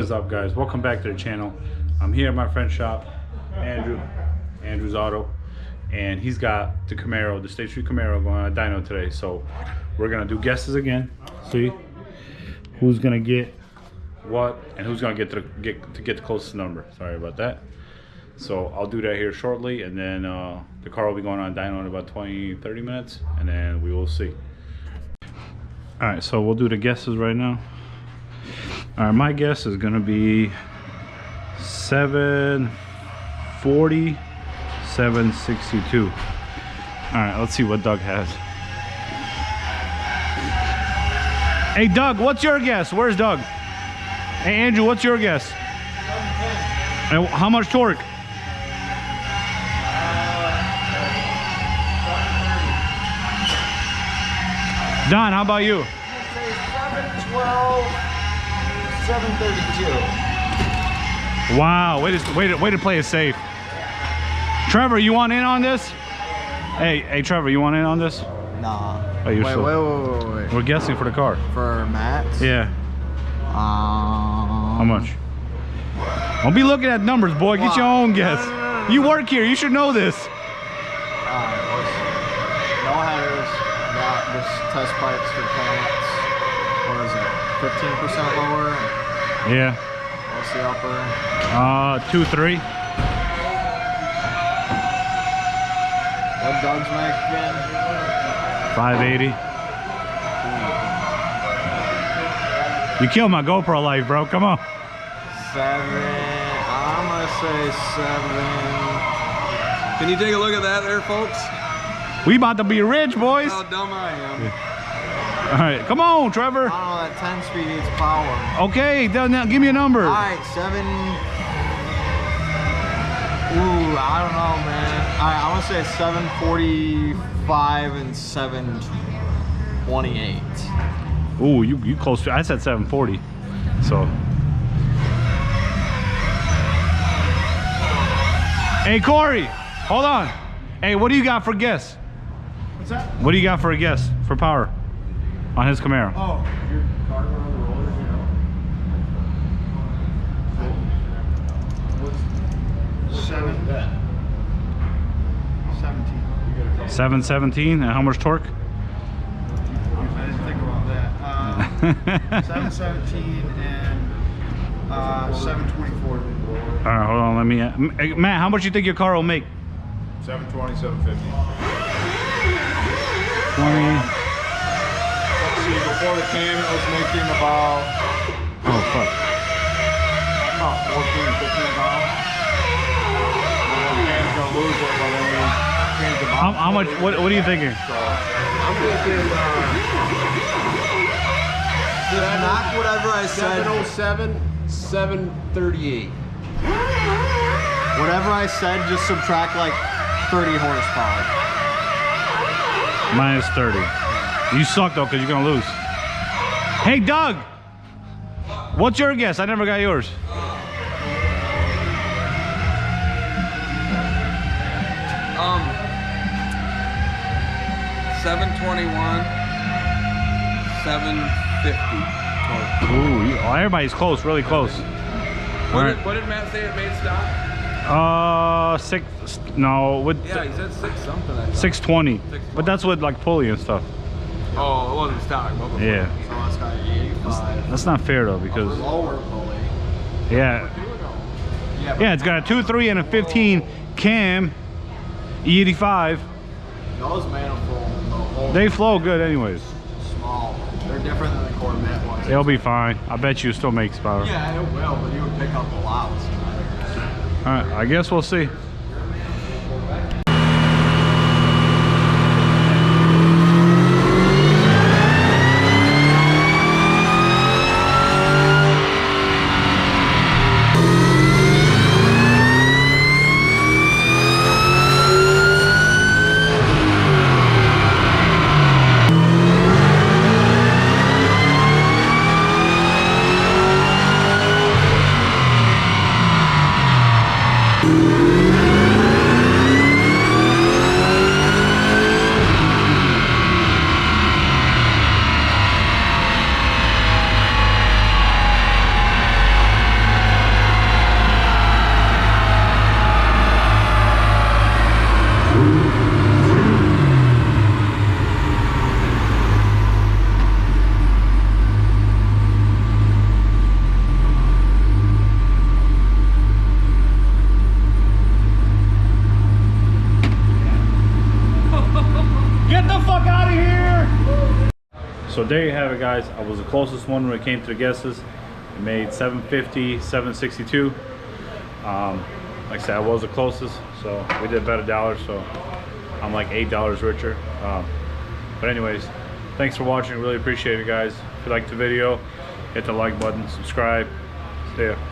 is up, guys? Welcome back to the channel. I'm here at my friend's shop, Andrew's Auto, and he's got the CAMARO, the State Street CAMARO, going on a dyno today. So we're gonna do guesses again, see who's gonna get what and who's gonna get the closest number. Sorry about that. So I'll do that here shortly, and then the car will be going on dyno in about 20-30 minutes, and then we will see. All right, so we'll do the guesses right now. All right, my guess is gonna be 740, 762. All right, let's see what Doug has. Hey Doug, what's your guess? Where's Doug? Hey Andrew, what's your guess? 710. And how much torque? Don, how about you? 712, 732. Wow, way to play it safe. Trevor, you want in on this? Hey, Trevor, you want in on this? Nah. Oh, wait. We're guessing for the car. For Matt? Yeah. How much? Don't be looking at numbers, boy. Get your own guess. No. You work here. You should know this. No headers. Got this test pipes for plants. What is it? 15% lower? Yeah. What's the upper? 2.3. What Doug's make again? 580. You killed my GoPro life, bro. Come on. 7. I'm gonna say 7. Can you take a look at that there, folks? We about to be rich, boys. How dumb I am. Yeah. All right, come on, Trevor. I don't know, that 10-speed needs power. Okay, now give me a number. All right, 7. Ooh, I don't know, man. All right, I'm gonna say 745 and 728. Ooh, you close to. I said 740. So. Hey Corey, hold on. Hey, what do you got for guess? What's that? What do you got for a guess for power on his Camaro? Oh, your car going on the rollers, you know. What's 17. 717, and how much torque? I didn't think about that. 717 and 724. All right, hold on. Let me. Matt, how much you think your car will make? 720, 750. 20. Let's see, before the cam it was making about, Oh fuck. about 14, 15 pounds. And then the cam's gonna lose it, but then we change the mount. How much? What are you thinking? So, I'm thinking Knock whatever I said. 707, 738. Whatever I said, just subtract like 30 horsepower. Minus 30. You suck though, because you're gonna lose. Hey Doug, what's your guess? I never got yours. Um, 721, 750. Ooh, everybody's close, really close. What did Matt say it made stock? 6. No, with Yeah, he said 6 something. I thought. 620. But that's with like pulley and stuff. Oh, it wasn't stock. Yeah. So it's got 85. That's not fair though, because Lower pulley. yeah, Yeah, it's got a 2.3 and a 15 cam, E85. those manifolds, They flow good anyways. small. They're different than the Corvette ones. They'll be fine. I bet you still makes power. Yeah, it will, but you would pick up a lot with some others. All right, I guess we'll see. Yeah. So there you have it, guys. I was the closest one when it came to the guesses. It made 750, 762. Like I said, I was the closest, so we did bet $1, so I'm like $8 richer. But anyways, thanks for watching. Really appreciate it, guys. If you liked the video, hit the like button, subscribe. See ya.